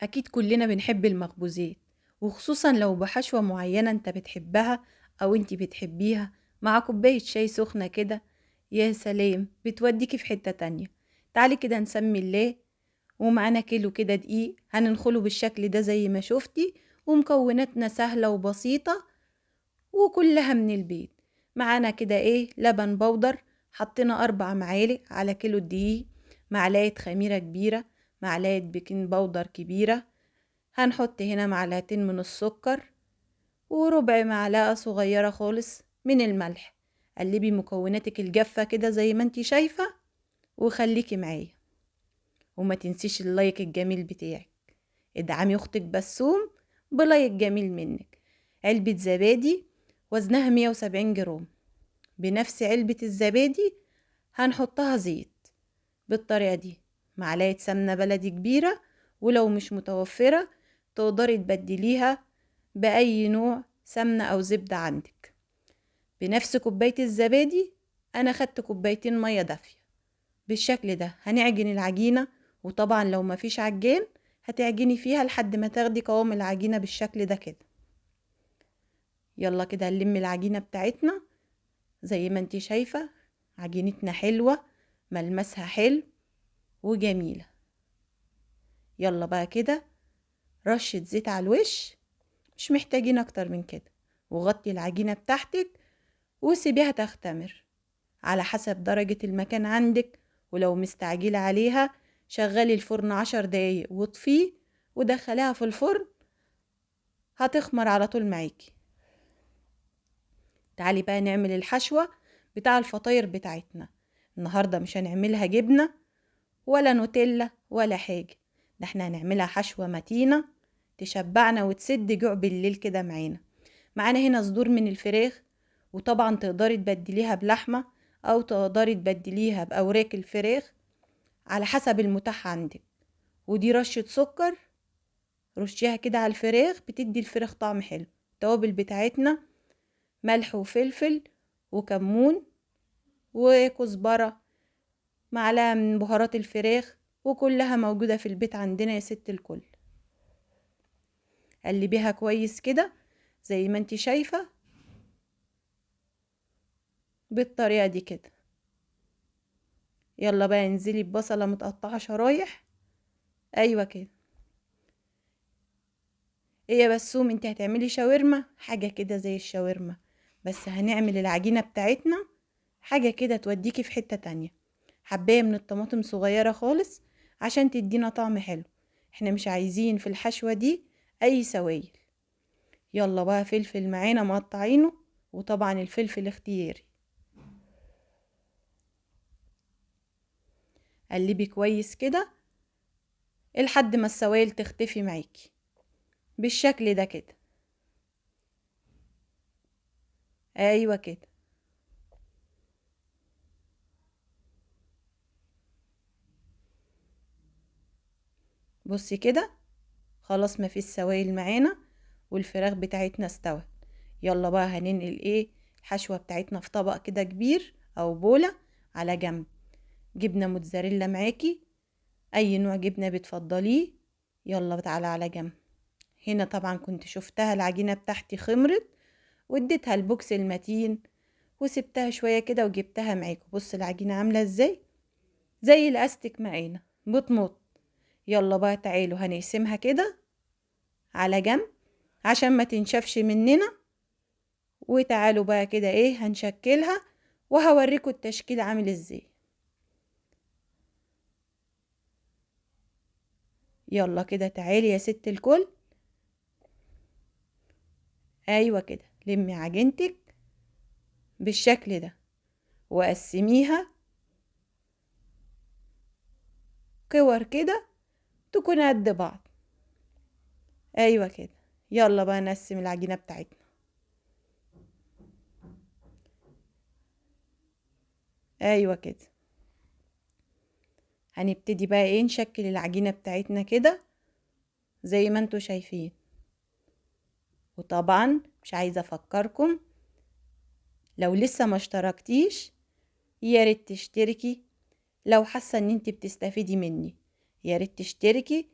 أكيد كلنا بنحب المخبوزات، وخصوصا لو بحشوة معينة انت بتحبها أو انت بتحبيها، مع كوباية شاي سخنة كده. يا سلام، بتوديكي في حتة تانية. تعالي كده نسمي الله. ومعانا كيلو كده دقيق هننخله بالشكل ده زي ما شفتي، ومكوناتنا سهلة وبسيطة وكلها من البيت. معانا كده لبن بودر، حطينا 4 معالق على كيلو الدقيق، معلقة خميرة كبيرة، معلقة بيكنج بودر كبيرة، هنحط هنا معلقتين من السكر، وربع معلقة صغيرة خالص من الملح. قلبي مكوناتك الجافة كده زي ما انتي شايفة، وخليكي معايا. وما تنسيش اللايك الجميل بتاعك. ادعمي اختك بسوم بلايك جميل منك. علبة زبادي وزنها 170 جرام. بنفس علبة الزبادي هنحطها زيت بالطريقة دي. معلقة سمنة بلدي كبيرة، ولو مش متوفرة تقدري تبدليها بأي نوع سمنة أو زبدة عندك. بنفس كوباية الزبادي أنا خدت كوبايتين مية دافية. بالشكل ده هنعجن العجينة، وطبعا لو مفيش عجان هتعجني فيها لحد ما تاخدي قوام العجينة بالشكل ده كده. يلا كده نلم العجينة بتاعتنا زي ما انتي شايفة. عجينتنا حلوة، ملمسها حلو وجميلة. يلا بقى كده رشة زيت على الوش، مش محتاجين اكتر من كده. وغطي العجينة بتاعتك وسيبيها تختمر على حسب درجة المكان عندك. ولو مستعجلة عليها شغلي الفرن 10 دقايق واطفيه ودخليها في الفرن، هتخمر على طول معاكي. تعالي بقى نعمل الحشوة بتاع الفطاير بتاعتنا. النهاردة مش هنعملها جبنة ولا نوتيلا ولا حاجة، ده احنا هنعملها حشوة متينة تشبعنا وتسد جوع بالليل كده معانا. معانا هنا صدور من الفراخ، وطبعا تقدري تبدليها بلحمة او تقدري تبدليها بأوراق الفراخ على حسب المتاح عندك. ودي رشة سكر، رشيها كده على الفراخ بتدي الفراخ طعم حلو. التوابل بتاعتنا ملح وفلفل وكمون وكزبرة، معلقة من بهارات الفراخ، وكلها موجودة في البيت عندنا يا ست الكل. قلبيها كويس كده زي ما انتي شايفة بالطريقة دي كده. يلا بقى انزلي ببصلة متقطعة شرايح. ايوه كده. ايه يا بسوم، انت هتعملي شاورما؟ حاجة كده زي الشاورما، بس هنعمل العجينة بتاعتنا حاجة كده توديكي في حتة تانية. حباية من الطماطم صغيرة خالص عشان تدينا طعم حلو. احنا مش عايزين في الحشوة دي اي سوائل. يلا بقى فلفل معانا مقطعينه، وطبعا الفلفل اختياري. قلبي كويس كده لحد ما السوائل تختفي معاكي بالشكل ده كده. ايوه كده. بصي كده، خلاص ما فيش سوائل معانا والفراخ بتاعتنا استوت. يلا بقى هننقل الحشوة بتاعتنا في طبق كده كبير او بولة على جنب. جبنة موتزاريلا معاكي، اي نوع جبنة بتفضليه. يلا تعالى على جنب. هنا طبعا كنت شفتها العجينة بتاعتي خمرت، واديتها البوكس المتين وسبتها شوية كده وجبتها معاكم. بص العجينة عاملة ازاي، زي الاستك معانا بتمط. يلا بقى تعالوا هنقسمها كده على جنب عشان ما تنشفش مننا. وتعالوا بقى كده هنشكلها وهوريكم التشكيل عامل ازاي. يلا كده تعالي يا ست الكل. ايوه كده، لمي عجينتك بالشكل ده وقسميها كور كده تكون قد بعض. ايوه كده. يلا بقى نقسم العجينة بتاعتنا. ايوه كده. هنبتدي بقى نشكل العجينة بتاعتنا كده زي ما انتوا شايفين. وطبعا مش عايزة افكركم، لو لسه ما اشتركتيش يا ريت تشتركي. لو حاسة ان انت بتستفيدي مني يا ريت تشتركي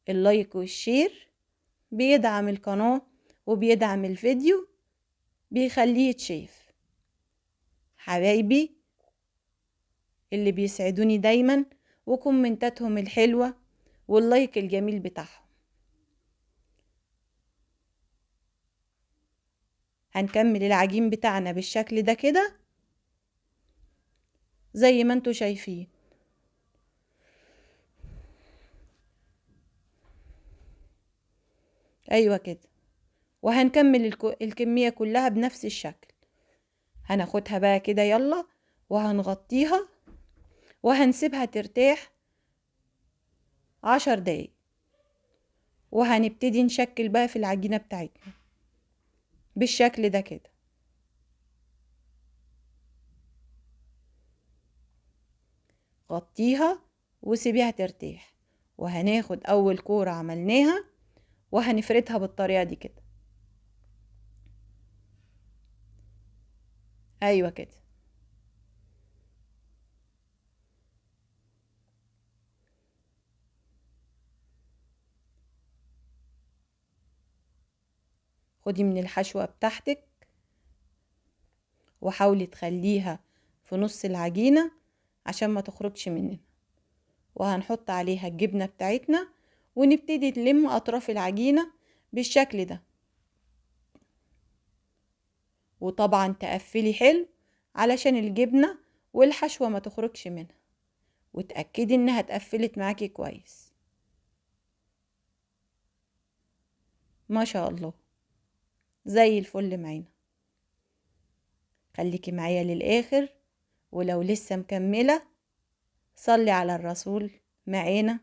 اللايك والشير بيدعم القناة وبيدعم الفيديو، بيخليه يتشاف. حبايبي اللي بيسعدوني دايما وكومنتاتهم الحلوة واللايك الجميل بتاعهم. هنكمل العجين بتاعنا بالشكل ده كده زي ما انتوا شايفين. ايوه كده. وهنكمل الكمية كلها بنفس الشكل. هناخدها بقى كده يلا وهنغطيها وهنسيبها ترتاح 10 دقايق، وهنبتدي نشكل بقى في العجينة بتاعتنا بالشكل ده كده. غطيها وسيبيها ترتاح، وهناخد اول كورة عملناها وهنفردها بالطريقة دي كده. ايوه كده. خدي من الحشوة بتاعتك وحاولي تخليها في نص العجينة عشان ما تخرجش مننا، وهنحط عليها الجبنة بتاعتنا ونبتدي نلم اطراف العجينة بالشكل ده. وطبعا تقفلي حلو علشان الجبنة والحشوة ما تخرجش منها، وتأكدي انها اتقفلت معاكي كويس. ما شاء الله زي الفل معانا. خليكي معايا للآخر، ولو لسه مكملة صلي على الرسول معانا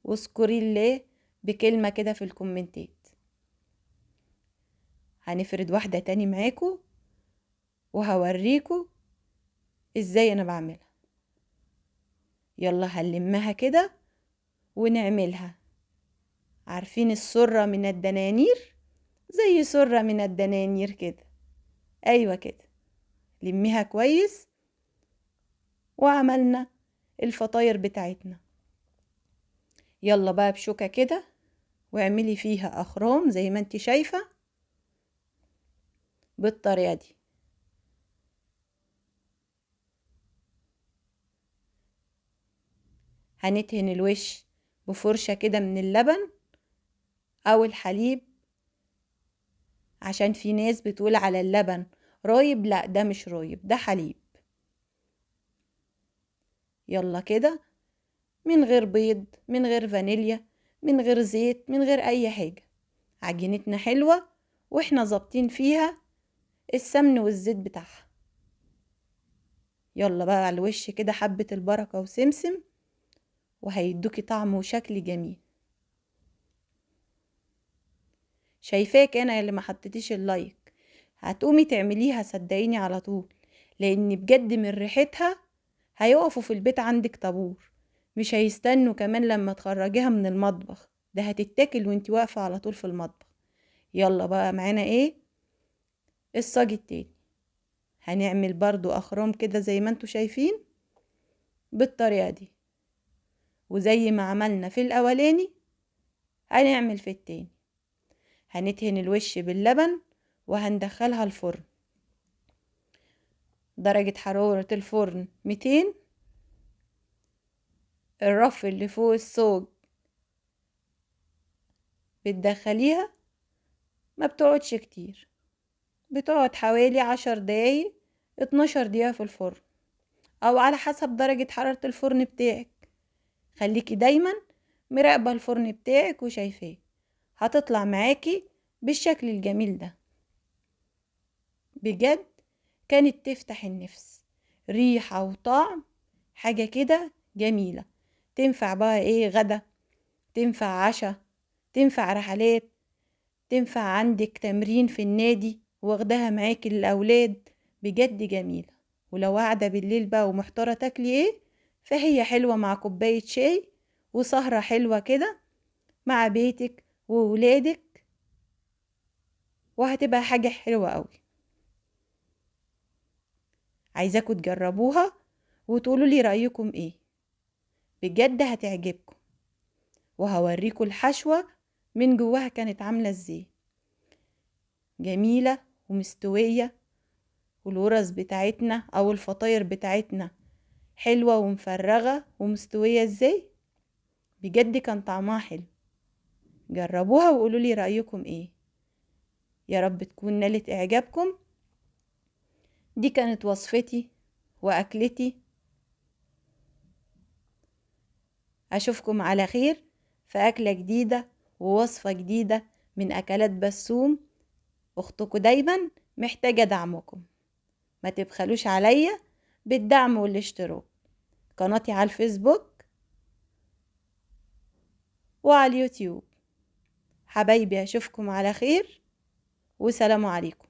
واذكري الله بكلمة كده في الكومنتات. هنفرد واحدة تاني معاكو وهوريكو ازاي انا بعملها. يلا هنلمها كده ونعملها. عارفين السرة من الدنانير؟ زي سرة من الدنانير كده. ايوه كده. لميها كويس وعملنا الفطاير بتاعتنا. يلا بقى بشوكة كده واعملي فيها اخرام زي ما انت شايفة بالطريقة دي. هندهن الوش بفرشة كده من اللبن او الحليب، عشان في ناس بتقول على اللبن رايب، لا ده مش رايب، ده حليب. يلا كده، من غير بيض، من غير فانيليا، من غير زيت، من غير اي حاجة. عجينتنا حلوة واحنا ظابطين فيها السمن والزيت بتاعها. يلا بقى على الوش كده حبة البركة وسمسم، وهيدوكي طعم وشكل جميل. شايفاك انا اللي ما حطيتيش اللايك، هتقومي تعمليها صدقيني على طول، لان بجد من ريحتها هيقفوا في البيت عندك طابور، مش هيستنوا كمان لما تخرجيها من المطبخ، ده هتتاكل وانتي واقفة على طول في المطبخ. يلا بقى معانا ايه؟ الصاج التاني. هنعمل برضو اخرام كده زي ما انتوا شايفين بالطريقة دي، وزي ما عملنا في الاولاني هنعمل في التاني. هندهن الوش باللبن وهندخلها الفرن. درجة حرارة الفرن 200. الرف اللي فوق الصاج بتدخليها ما بتقعدش كتير، بتقعد حوالي 10 دقايق 12 دقيقة في الفرن، او على حسب درجة حرارة الفرن بتاعك. خليكي دايما مراقبة الفرن بتاعك وشايفاه، هتطلع معاكي بالشكل الجميل ده. بجد كانت تفتح النفس، ريحة وطعم حاجة كده جميلة. تنفع بقى ايه غدا، تنفع عشاء، تنفع رحلات، تنفع عندك تمرين في النادي واخدها معاكي للأولاد. بجد جميلة. ولو قاعدة بالليل بقى ومحتارة تاكلي ايه، فهي حلوة مع كوباية شاي وسهرة حلوة كده مع بيتك وولادك، وهتبقى حاجة حلوة قوي. عايزاكم تجربوها وتقولوا لي رأيكم ايه، بجد هتعجبكم. وهوريكم الحشوة من جواها كانت عاملة ازاي، جميلة ومستوية، والورز بتاعتنا او الفطاير بتاعتنا حلوة ومفرغة ومستوية ازاي. بجد كان طعمها حلو. جربوها وقولوا لي رأيكم ايه. يا رب تكون نالت اعجابكم. دي كانت وصفتي واكلتي. اشوفكم على خير في اكلة جديدة ووصفة جديدة من اكلات بسوم. اختكم دايما محتاجة دعمكم، ما تبخلوش عليا بالدعم والاشتراك. قناتي على الفيسبوك وعلى اليوتيوب. حبايبي اشوفكم على خير وسلام عليكم.